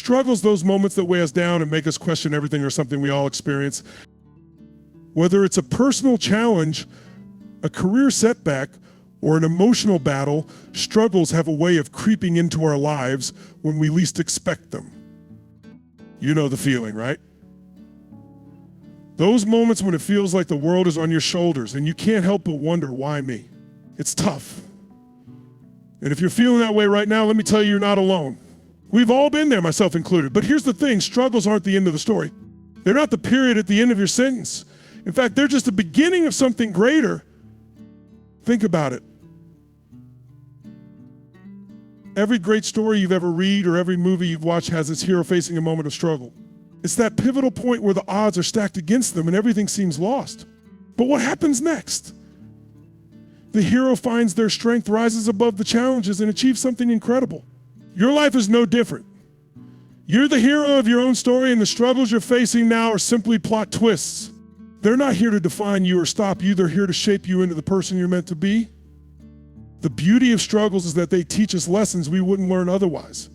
Struggles, those moments that weigh us down and make us question everything, are something we all experience. Whether it's a personal challenge, a career setback, or an emotional battle, struggles have a way of creeping into our lives when we least expect them. You know the feeling, right? Those moments when it feels like the world is on your shoulders and you can't help but wonder, why me? It's tough. And if you're feeling that way right now, let me tell you, you're not alone. We've all been there, myself included. But here's the thing, struggles aren't the end of the story. They're not the period at the end of your sentence. In fact, they're just the beginning of something greater. Think about it. Every great story you've ever read or every movie you've watched has its hero facing a moment of struggle. It's that pivotal point where the odds are stacked against them and everything seems lost. But what happens next? The hero finds their strength, rises above the challenges, and achieves something incredible. Your life is no different. You're the hero of your own story, and the struggles you're facing now are simply plot twists. They're not here to define you or stop you. They're here to shape you into the person you're meant to be. The beauty of struggles is that they teach us lessons we wouldn't learn otherwise.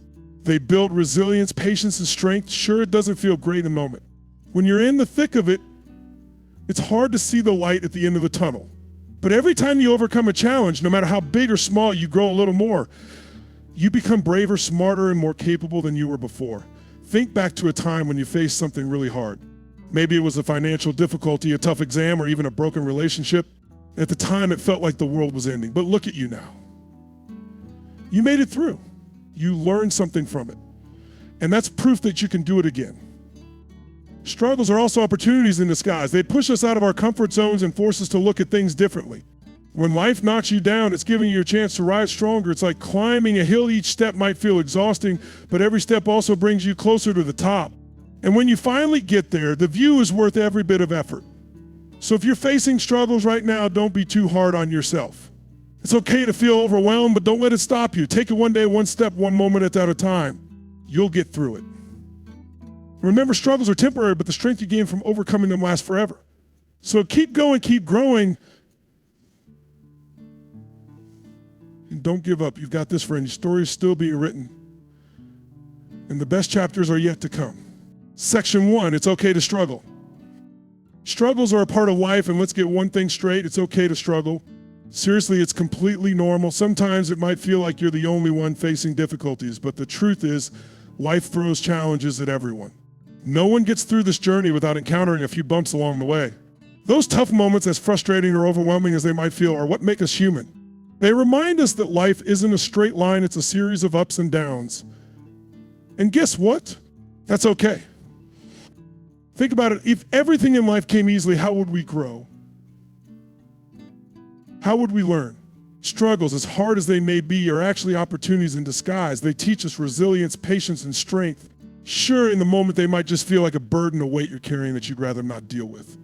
They build resilience, patience, and strength. Sure, it doesn't feel great in the moment. When you're in the thick of it, it's hard to see the light at the end of the tunnel. But every time you overcome a challenge, no matter how big or small, you grow a little more. You become braver, smarter, and more capable than you were before. Think back to a time when you faced something really hard. Maybe it was a financial difficulty, a tough exam, or even a broken relationship. At the time, it felt like the world was ending. But look at you now. You made it through. You learned something from it. And that's proof that you can do it again. Struggles are also opportunities in disguise. They push us out of our comfort zones and force us to look at things differently. When life knocks you down, it's giving you a chance to rise stronger. It's like climbing a hill. Each step might feel exhausting, but every step also brings you closer to the top. And when you finally get there, the view is worth every bit of effort. So if you're facing struggles right now, don't be too hard on yourself. It's okay to feel overwhelmed, but don't let it stop you. Take it one day, one step, one moment at a time. You'll get through it. Remember, struggles are temporary, but the strength you gain from overcoming them lasts forever. So keep going, keep growing. And don't give up. You've got this, friend. Your story is still being written. And the best chapters are yet to come. Section 1, it's okay to struggle. Struggles are a part of life, and let's get one thing straight, it's okay to struggle. Seriously, it's completely normal. Sometimes it might feel like you're the only one facing difficulties, but the truth is, life throws challenges at everyone. No one gets through this journey without encountering a few bumps along the way. Those tough moments, as frustrating or overwhelming as they might feel, are what make us human. They remind us that life isn't a straight line, it's a series of ups and downs. And guess what? That's okay. Think about it. If everything in life came easily, how would we grow? How would we learn? Struggles, as hard as they may be, are actually opportunities in disguise. They teach us resilience, patience, and strength. Sure, in the moment, they might just feel like a burden, a weight you're carrying that you'd rather not deal with.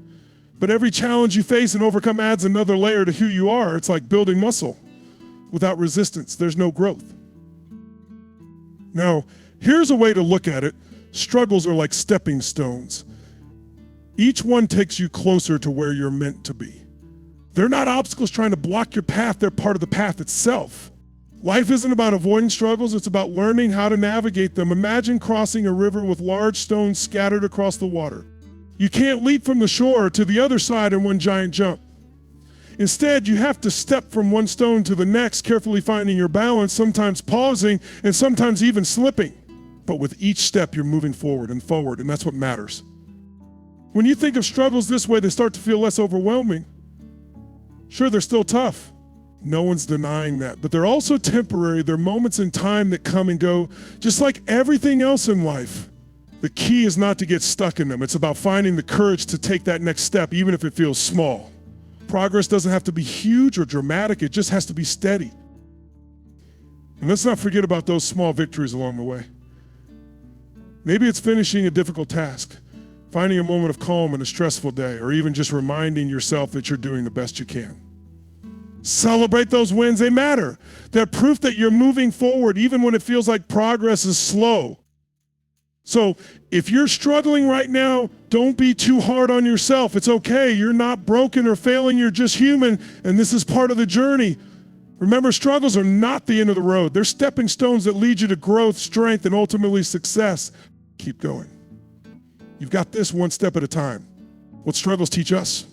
But every challenge you face and overcome adds another layer to who you are. It's like building muscle. Without resistance, there's no growth. Now, here's a way to look at it. Struggles are like stepping stones. Each one takes you closer to where you're meant to be. They're not obstacles trying to block your path, they're part of the path itself. Life isn't about avoiding struggles, it's about learning how to navigate them. Imagine crossing a river with large stones scattered across the water. You can't leap from the shore to the other side in one giant jump. Instead, you have to step from one stone to the next, carefully finding your balance, sometimes pausing and sometimes even slipping. But with each step, you're moving forward, and that's what matters. When you think of struggles this way, they start to feel less overwhelming. Sure, they're still tough. No one's denying that, but they're also temporary. They're moments in time that come and go, just like everything else in life. The key is not to get stuck in them. It's about finding the courage to take that next step, even if it feels small. Progress doesn't have to be huge or dramatic. It just has to be steady. And let's not forget about those small victories along the way. Maybe it's finishing a difficult task, finding a moment of calm in a stressful day, or even just reminding yourself that you're doing the best you can. Celebrate those wins, they matter. They're proof that you're moving forward, even when it feels like progress is slow. So if you're struggling right now, don't be too hard on yourself. It's okay, you're not broken or failing, you're just human, and this is part of the journey. Remember, struggles are not the end of the road. They're stepping stones that lead you to growth, strength, and ultimately success. Keep going. You've got this one step at a time. What struggles teach us?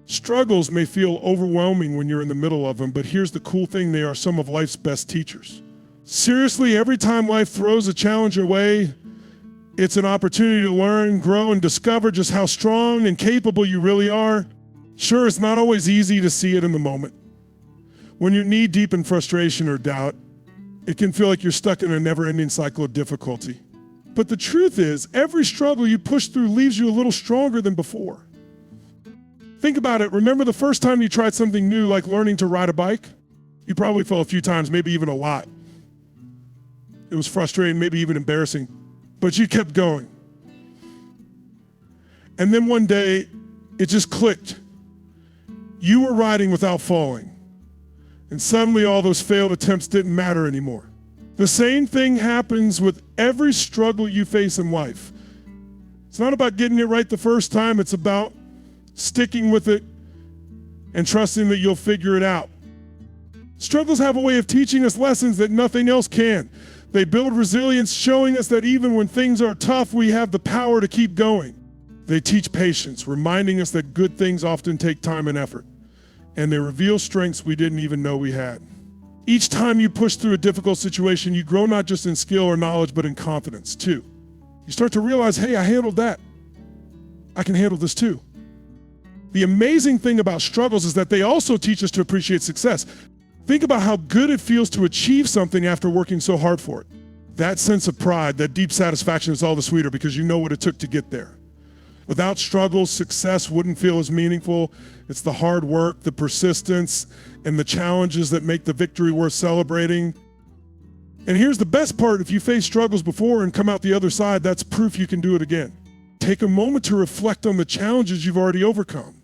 Struggles may feel overwhelming when you're in the middle of them, but here's the cool thing, they are some of life's best teachers. Seriously, every time life throws a challenge your way, it's an opportunity to learn, grow, and discover just how strong and capable you really are. Sure, it's not always easy to see it in the moment. When you're knee-deep in frustration or doubt, it can feel like you're stuck in a never-ending cycle of difficulty. But the truth is, every struggle you push through leaves you a little stronger than before. Think about it. Remember the first time you tried something new, like learning to ride a bike? You probably fell a few times, maybe even a lot. It was frustrating, maybe even embarrassing, but you kept going. And then one day, it just clicked. You were riding without falling. And suddenly all those failed attempts didn't matter anymore. The same thing happens with every struggle you face in life. It's not about getting it right the first time, it's about sticking with it and trusting that you'll figure it out. Struggles have a way of teaching us lessons that nothing else can. They build resilience, showing us that even when things are tough, we have the power to keep going. They teach patience, reminding us that good things often take time and effort. And they reveal strengths we didn't even know we had. Each time you push through a difficult situation, you grow not just in skill or knowledge, but in confidence too. You start to realize, hey, I handled that. I can handle this too. The amazing thing about struggles is that they also teach us to appreciate success. Think about how good it feels to achieve something after working so hard for it. That sense of pride, that deep satisfaction is all the sweeter because you know what it took to get there. Without struggles, success wouldn't feel as meaningful. It's the hard work, the persistence, and the challenges that make the victory worth celebrating. And here's the best part, if you face struggles before and come out the other side, that's proof you can do it again. Take a moment to reflect on the challenges you've already overcome.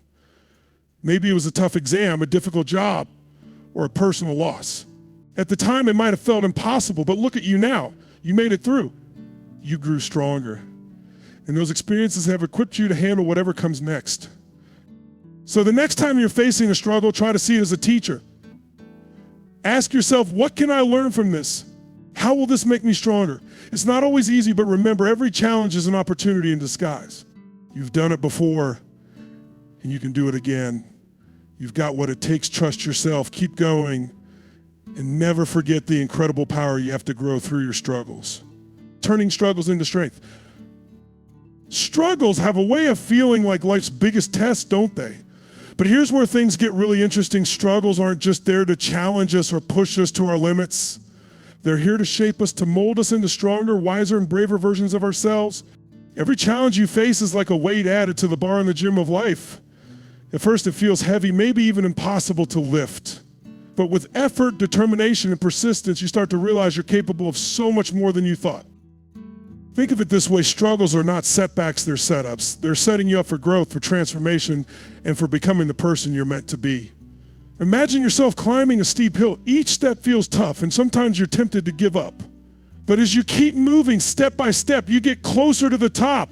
Maybe it was a tough exam, a difficult job, or a personal loss. At the time, it might have felt impossible, but look at you now. You made it through. You grew stronger. And those experiences have equipped you to handle whatever comes next. So the next time you're facing a struggle, try to see it as a teacher. Ask yourself, what can I learn from this? How will this make me stronger? It's not always easy, but remember, every challenge is an opportunity in disguise. You've done it before, and you can do it again. You've got what it takes. Trust yourself. Keep going, and never forget the incredible power you have to grow through your struggles. Turning struggles into strength. Struggles have a way of feeling like life's biggest test, don't they? But here's where things get really interesting. Struggles aren't just there to challenge us or push us to our limits. They're here to shape us, to mold us into stronger, wiser, and braver versions of ourselves. Every challenge you face is like a weight added to the bar in the gym of life. At first it feels heavy, maybe even impossible to lift. But with effort, determination, and persistence, you start to realize you're capable of so much more than you thought. Think of it this way, struggles are not setbacks, they're setups. They're setting you up for growth, for transformation, and for becoming the person you're meant to be. Imagine yourself climbing a steep hill. Each step feels tough, and sometimes you're tempted to give up. But as you keep moving step by step, you get closer to the top.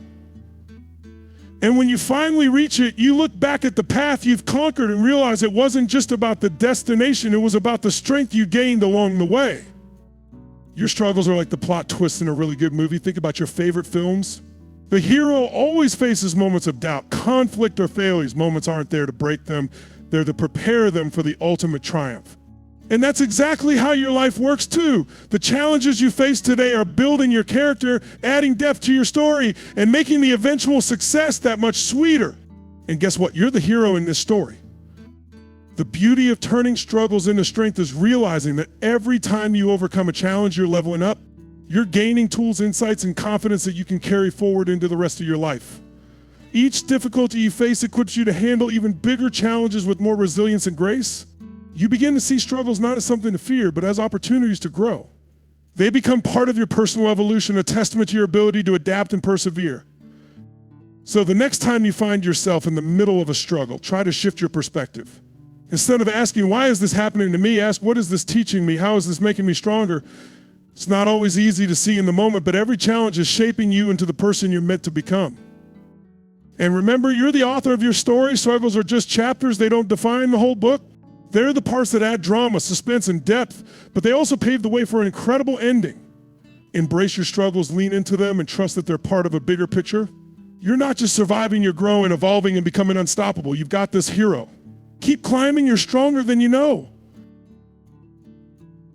And when you finally reach it, you look back at the path you've conquered and realize it wasn't just about the destination, it was about the strength you gained along the way. Your struggles are like the plot twist in a really good movie. Think about your favorite films. The hero always faces moments of doubt, conflict, or failures. Moments aren't there to break them. They're to prepare them for the ultimate triumph. And that's exactly how your life works too. The challenges you face today are building your character, adding depth to your story, and making the eventual success that much sweeter. And guess what? You're the hero in this story. The beauty of turning struggles into strength is realizing that every time you overcome a challenge, you're leveling up. You're gaining tools, insights, and confidence that you can carry forward into the rest of your life. Each difficulty you face equips you to handle even bigger challenges with more resilience and grace. You begin to see struggles not as something to fear, but as opportunities to grow. They become part of your personal evolution, a testament to your ability to adapt and persevere. So the next time you find yourself in the middle of a struggle, try to shift your perspective. Instead of asking, why is this happening to me? Ask, what is this teaching me? How is this making me stronger? It's not always easy to see in the moment, but every challenge is shaping you into the person you're meant to become. And remember, you're the author of your story. Struggles are just chapters. They don't define the whole book. They're the parts that add drama, suspense, and depth, but they also pave the way for an incredible ending. Embrace your struggles, lean into them, and trust that they're part of a bigger picture. You're not just surviving, you're growing, evolving, and becoming unstoppable. You've got this hero. Keep climbing, you're stronger than you know.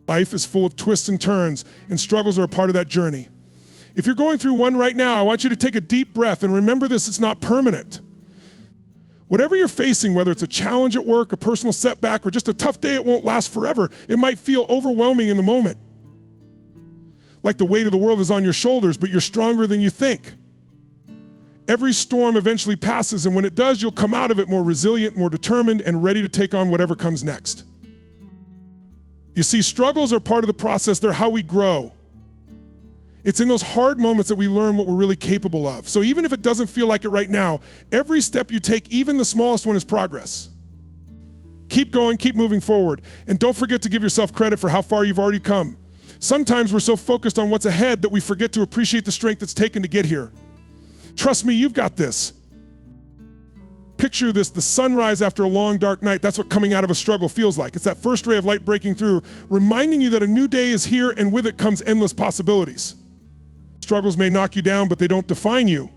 Life is full of twists and turns, and struggles are a part of that journey. If you're going through one right now, I want you to take a deep breath and remember this, it's not permanent. Whatever you're facing, whether it's a challenge at work, a personal setback, or just a tough day, it won't last forever. It might feel overwhelming in the moment. Like the weight of the world is on your shoulders, but you're stronger than you think. Every storm eventually passes, and when it does, you'll come out of it more resilient, more determined, and ready to take on whatever comes next. You see, struggles are part of the process. They're how we grow. It's in those hard moments that we learn what we're really capable of. So even if it doesn't feel like it right now, every step you take, even the smallest one, is progress. Keep going, keep moving forward, and don't forget to give yourself credit for how far you've already come. Sometimes we're so focused on what's ahead that we forget to appreciate the strength it's taken to get here. Trust me, you've got this. Picture this, the sunrise after a long, dark night. That's what coming out of a struggle feels like. It's that first ray of light breaking through, reminding you that a new day is here, and with it comes endless possibilities. Struggles may knock you down, but they don't define you.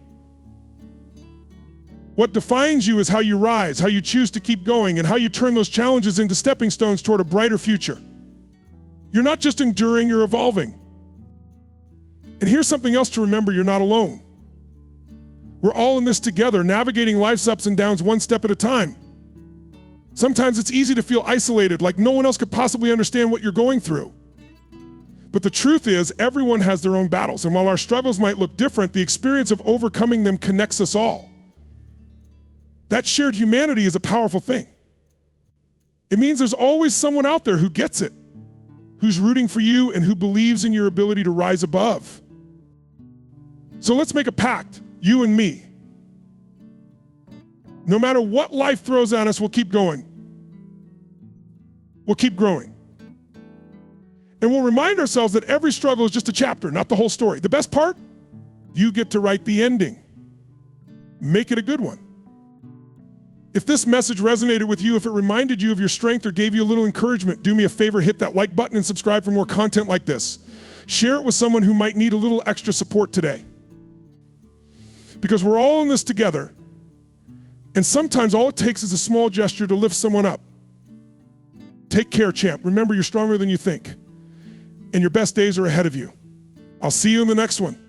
What defines you is how you rise, how you choose to keep going, and how you turn those challenges into stepping stones toward a brighter future. You're not just enduring, you're evolving. And here's something else to remember, you're not alone. We're all in this together, navigating life's ups and downs one step at a time. Sometimes it's easy to feel isolated, like no one else could possibly understand what you're going through. But the truth is, everyone has their own battles, and while our struggles might look different, the experience of overcoming them connects us all. That shared humanity is a powerful thing. It means there's always someone out there who gets it, who's rooting for you, and who believes in your ability to rise above. So let's make a pact. You and me. No matter what life throws at us, we'll keep going. We'll keep growing. And we'll remind ourselves that every struggle is just a chapter, not the whole story. The best part? You get to write the ending. Make it a good one. If this message resonated with you, if it reminded you of your strength or gave you a little encouragement, do me a favor, hit that like button and subscribe for more content like this. Share it with someone who might need a little extra support today. Because we're all in this together, and sometimes all it takes is a small gesture to lift someone up. Take care, champ. Remember, you're stronger than you think, and your best days are ahead of you. I'll see you in the next one.